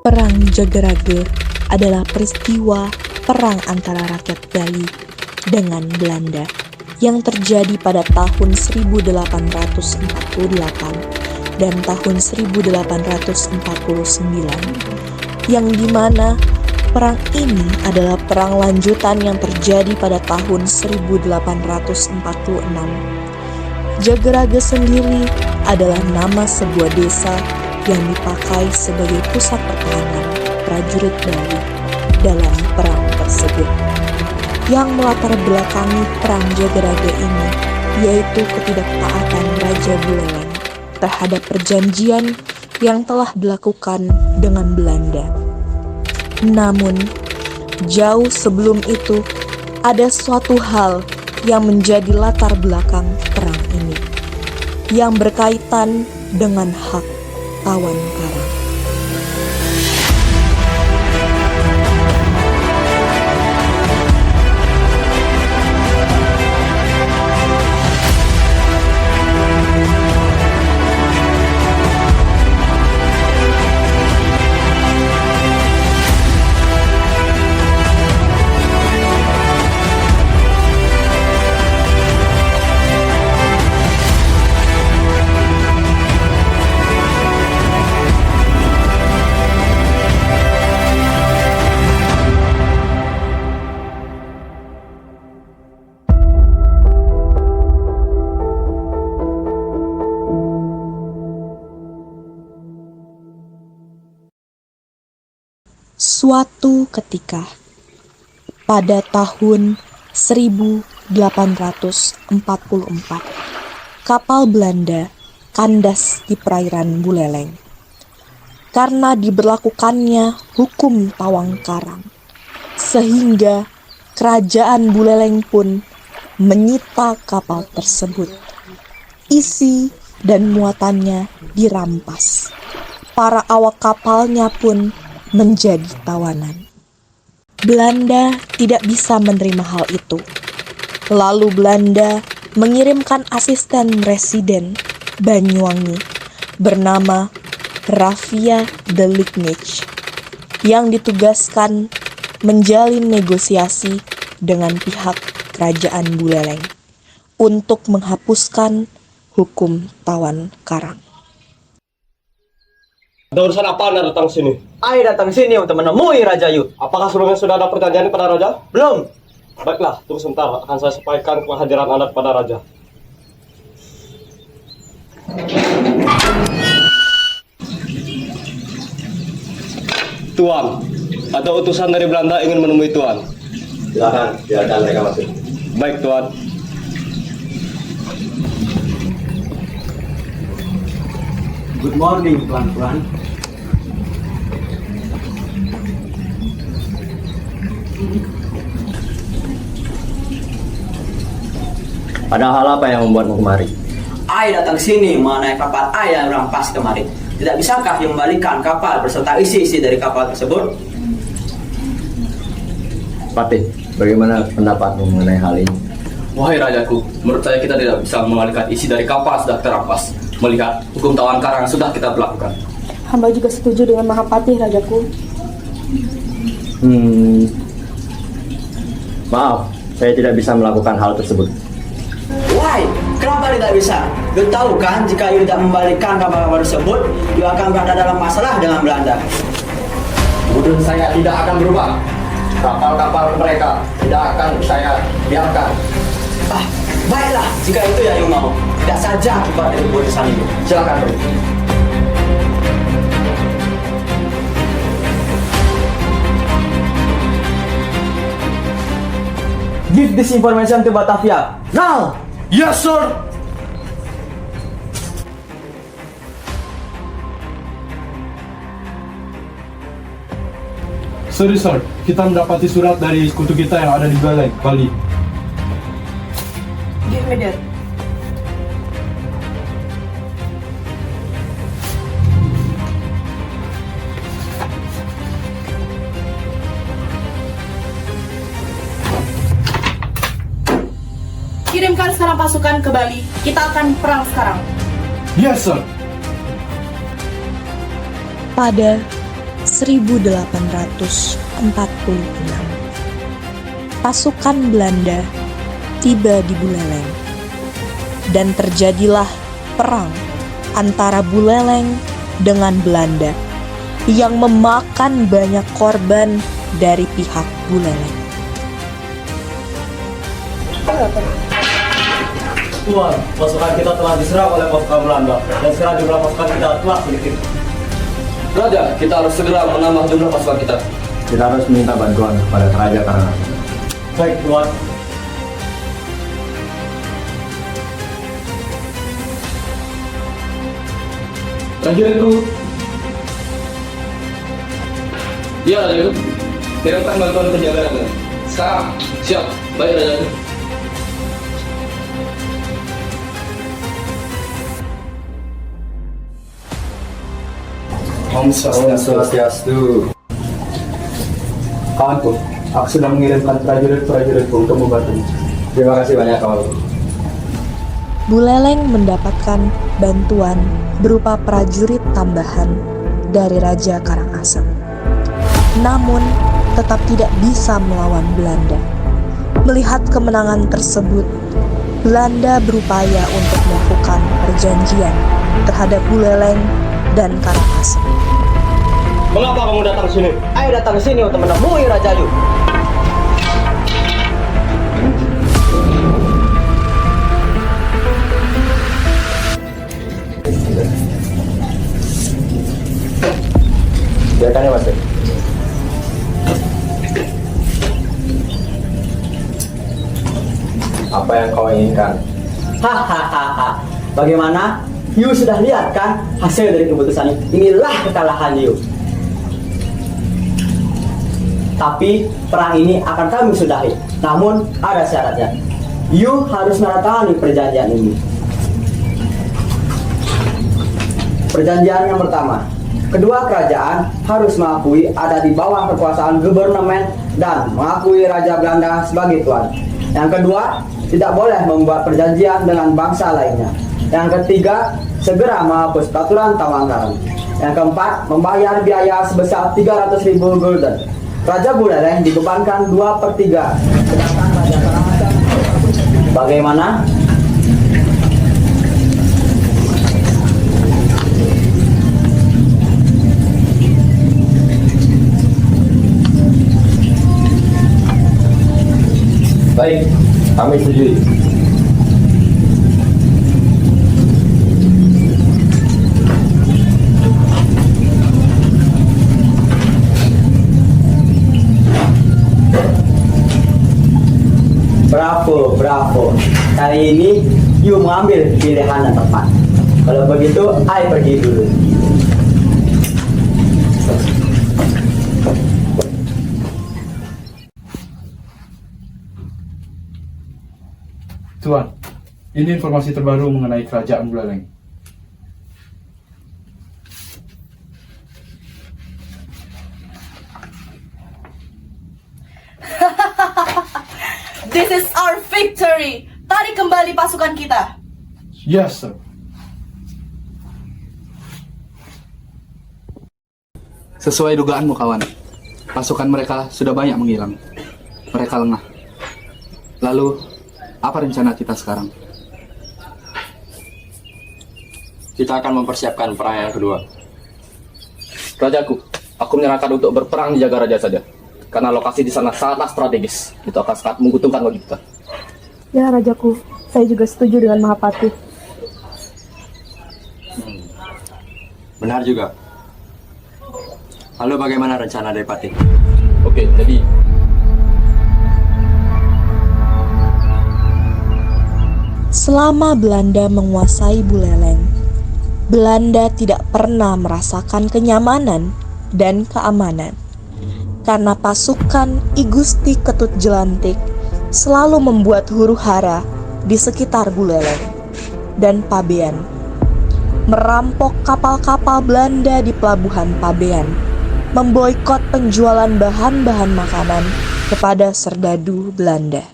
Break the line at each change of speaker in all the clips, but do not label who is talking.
Perang Jagarage adalah peristiwa perang antara rakyat Bali dengan Belanda yang terjadi pada tahun 1848 dan tahun 1849, yang dimana perang ini adalah perang lanjutan yang terjadi pada tahun 1846. Jagarage sendiri adalah nama sebuah desa yang dipakai sebagai pusat pertahanan prajurit Bali dalam perang tersebut. Yang melatar belakangi perang Jagarage ini yaitu ketidaktaatan Raja Buleleng terhadap perjanjian yang telah dilakukan dengan Belanda. Namun, jauh sebelum itu ada suatu hal yang menjadi latar belakang perang ini, yang berkaitan dengan hak tawan karang. Suatu ketika, pada tahun 1844, kapal Belanda kandas di perairan Buleleng. Karena diberlakukannya hukum tawang karang, sehingga kerajaan Buleleng pun menyita kapal tersebut. Isi dan muatannya dirampas. Para awak kapalnya pun menjadi tawanan. Belanda tidak bisa menerima hal itu. Lalu Belanda mengirimkan asisten residen Banyuwangi bernama Raffia de Lignage yang ditugaskan menjalin negosiasi dengan pihak kerajaan Buleleng untuk menghapuskan hukum tawan karang.
Ada urusan apa Anda datang sini?
Ai datang sini untuk menemui Raja Yu.
Apakah sebelumnya sudah ada pertanyaan kepada Raja?
Belum.
Baiklah, tunggu sebentar. Akan saya sampaikan kehadiran Anda kepada Raja. Tuan, ada utusan dari Belanda ingin menemui Tuan.
Silakan, biarkan mereka masuk.
Baik, Tuan.
Good morning, tuan-tuan.
Ada hal apa yang membuatmu kemari?
Ai datang sini mengenai kapal Ai yang rampas kemarin. Tidak bisakah yang membalikan kapal beserta isi-isi dari kapal tersebut?
Patih, bagaimana pendapatmu mengenai hal ini?
Wahai rajaku, menurut saya kita tidak bisa mengalihkan isi dari kapal sudah terampas. Melihat hukum tawan karang sudah kita berlakukan.
Hamba juga setuju dengan Mahapatih, Rajaku.
Maaf, saya tidak bisa melakukan hal tersebut.
Why? Kenapa tidak bisa? Kau tahu kan jika you tidak membalikan kapal tersebut, you akan berada dalam masalah dengan Belanda.
Kemudian saya tidak akan berubah. Kapal-kapal mereka tidak akan saya biarkan.
Baiklah, jika itu yang you mau. Tidak saja akibat dari keputusan itu.
Silakan pergi.
Give this information to Batavia. Now!
Yes, sir!
Sorry sir, kita mendapati surat dari sekutu kita yang ada di Bali.
Give me that.
Kirimkan sekarang pasukan ke Bali. Kita akan perang sekarang.
Yes sir.
Pada 1846, pasukan Belanda tiba di Buleleng dan terjadilah perang antara Buleleng dengan Belanda yang memakan banyak korban dari pihak Buleleng.
Tuan, pasukan kita telah diserang oleh pasukan Belanda dan sekarang jumlah pasukan kita telah sedikit.
Raja, kita harus segera menambah jumlah pasukan kita.
Kita harus minta bantuan kepada Raja Karangasem.
Baik, Tuan.
Prajuritku,
Iya, Raja. Kirimkan bantuan penjagaan. Sekarang, siap. Baik, Raja.
Om Swastiastu. Kawanku, aku sudah mengirimkan prajurit-prajuritku untuk membantu.
Terima kasih banyak kawan.
Buleleng mendapatkan bantuan berupa prajurit tambahan dari Raja Karangasem. Namun, tetap tidak bisa melawan Belanda. Melihat kemenangan tersebut, Belanda berupaya untuk melakukan perjanjian terhadap Buleleng dan Karangasem.
Mengapa kamu datang sini?
Ayo datang ke sini untuk menemui Raja Yu.
Biarkan ya Mas. Apa yang kau inginkan?
Hahaha. Bagaimana? Yu sudah lihat kan hasil dari keputusan ini. Inilah kekalahan Yu. Tapi perang ini akan kami sudahi. Namun ada syaratnya. Yu harus menandatangani perjanjian ini. Perjanjian yang pertama, kedua kerajaan harus mengakui ada di bawah kekuasaan government dan mengakui Raja Belanda sebagai tuan. Yang kedua, tidak boleh membuat perjanjian dengan bangsa lainnya. Yang ketiga, segera menghapus peraturan Tawanggaran. Yang keempat, membayar biaya sebesar 300.000 gulden. Raja Buleleng dibebankan 2/3. Sedangkan Raja Karangasem bagaimana?
Baik, kami setuju.
Bravo, bravo. Kali ini Yu mengambil pilihan yang tepat. Kalau begitu, I pergi dulu.
Tuan, ini informasi terbaru mengenai kerajaan Buleleng.
This is our victory. Tarik kembali pasukan kita.
Yes, sir.
Sesuai dugaanmu, kawan. Pasukan mereka sudah banyak menghilang. Mereka lengah. Lalu, apa rencana kita sekarang?
Kita akan mempersiapkan perang yang kedua.
Rajaku, aku menyarankan untuk berperang di Jagaraja saja. Karena lokasi di sana sangatlah strategis. Itu akan sangat menguntungkan bagi kita.
Ya Rajaku, saya juga setuju dengan Mahapati.
Benar juga. Lalu bagaimana rencana Adipati?
Oke, jadi
Selama Belanda menguasai Buleleng, Belanda tidak pernah merasakan kenyamanan dan keamanan. Karena pasukan I Gusti Ketut Jelantik selalu membuat huru-hara di sekitar Buleleng dan Pabean, merampok kapal-kapal Belanda di pelabuhan Pabean, memboikot penjualan bahan-bahan makanan kepada serdadu Belanda.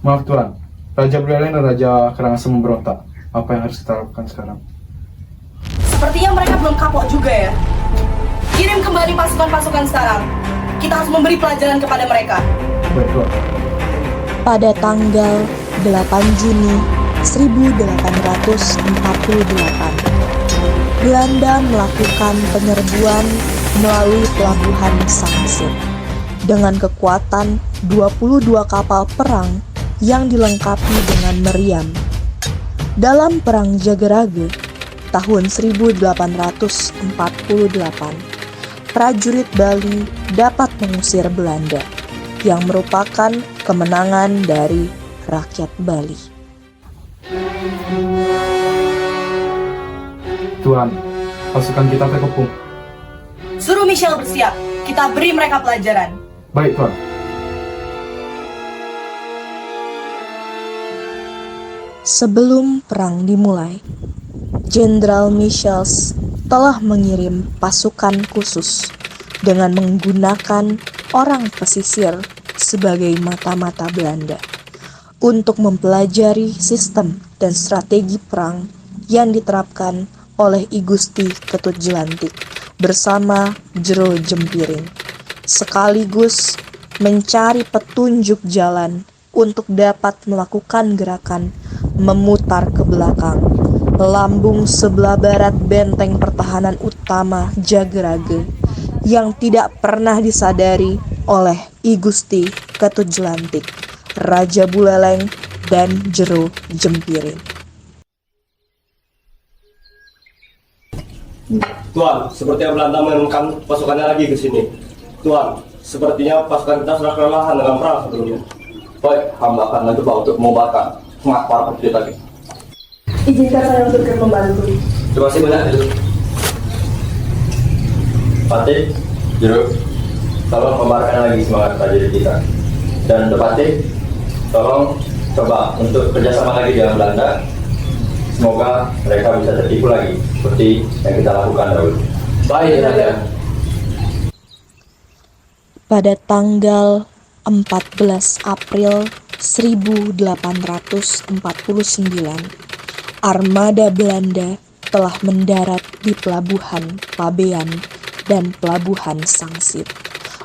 Maaf Tuan, Raja Buleleng dan Raja Karangasem memberontak. Apa yang harus kita lakukan sekarang?
Sepertinya mereka belum kapok juga ya. Kirim kembali pasukan-pasukan sekarang. Kita harus memberi pelajaran kepada mereka.
Baik, Tuan.
Pada tanggal 8 Juni 1848, Belanda melakukan penyerbuan melalui pelabuhan Sangsit dengan kekuatan 22 kapal perang yang dilengkapi dengan meriam. Dalam Perang Jageraga tahun 1848, prajurit Bali dapat mengusir Belanda, yang merupakan kemenangan dari rakyat Bali.
Tuan, pasukan kita terkepung.
Suruh Michel bersiap. Kita beri mereka pelajaran.
Baik, Tuan.
Sebelum perang dimulai, Jenderal Michels telah mengirim pasukan khusus dengan menggunakan orang pesisir sebagai mata-mata Belanda untuk mempelajari sistem dan strategi perang yang diterapkan oleh I Gusti Ketut Jelantik bersama Jero Jempiring, sekaligus mencari petunjuk jalan untuk dapat melakukan gerakan memutar ke belakang lambung sebelah barat benteng pertahanan utama Jageraga yang tidak pernah disadari oleh I Gusti Ketut Jelantik, Raja Buleleng, dan Jero Jempiring.
Tuan, sepertinya Belanda menurunkan pasukannya lagi ke sini. Tuan, sepertinya pasukan kita sudah kelelahan dengan perang sebelumnya. Baik, hamba akan mencoba untuk mengobarkan semangat para prajurit lagi.
Izinkan saya untuk membantu.
Terima kasih banyak, Jero. Patih, Jero, tolong kembangkan lagi semangat prajurit kita. Dan untuk Patih, tolong coba untuk kerjasama lagi dengan Belanda. Semoga mereka bisa tertipu lagi seperti yang kita lakukan dahulu. Baik, Raja.
Pada tanggal 14 April 1849, armada Belanda telah mendarat di pelabuhan Pabean dan pelabuhan Sangsit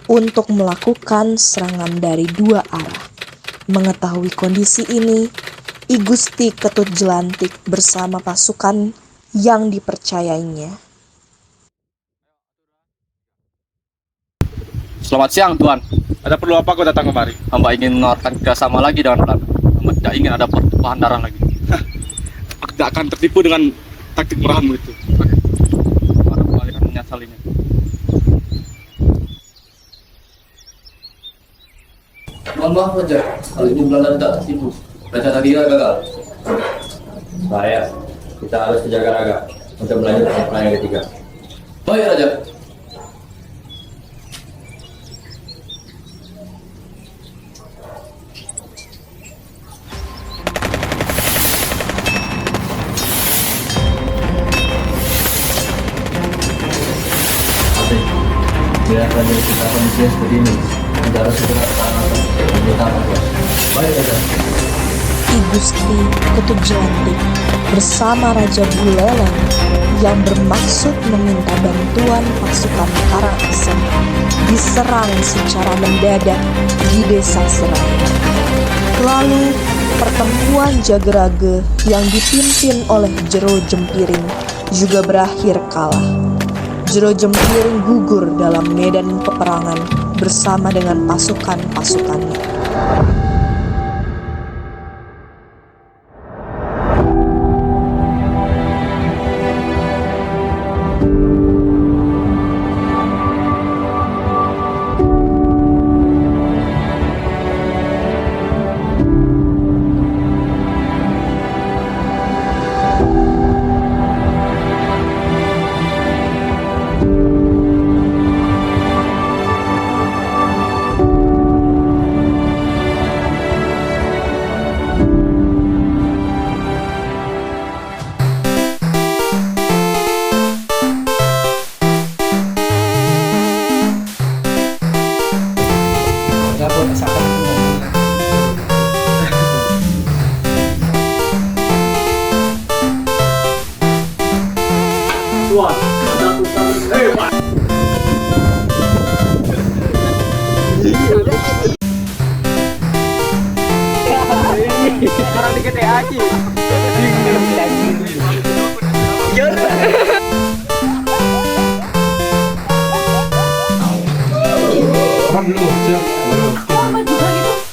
untuk melakukan serangan dari dua arah. Mengetahui kondisi ini, I Gusti Ketut Jelantik bersama pasukan yang dipercayainya.
Selamat siang, Tuan.
Ada perlu apa kau datang kemari?
Hamba ingin menawarkan kerjasama lagi dengan Belanda. Hamba tidak ingin ada pertumpahan darah lagi.
Aku tidak akan tertipu dengan taktik merahanmu itu.
Barangkali akan menyesalinya.
Mohon maaf, Raja. Kali ini Belanda tidak tertipu. Rencana kita gagal. Bahaya. Kita harus menjaga raga untuk melanjutkan perang yang ketiga. Baik, Raja. Biar prajurit kita kondisinya seperti ini, kita harus segera ke tanah utama. Baik, Raja.
I Gusti Ketut Jelantik bersama Raja Buleleng yang bermaksud meminta bantuan pasukan Karangasem diserang secara mendadak di desa Seraya. Lalu pertempuran Jageraga yang dipimpin oleh Jero Jempiring juga berakhir kalah. Jero Jempiring gugur dalam medan peperangan bersama dengan pasukan-pasukannya.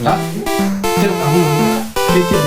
Hah? Cel, kamu pikir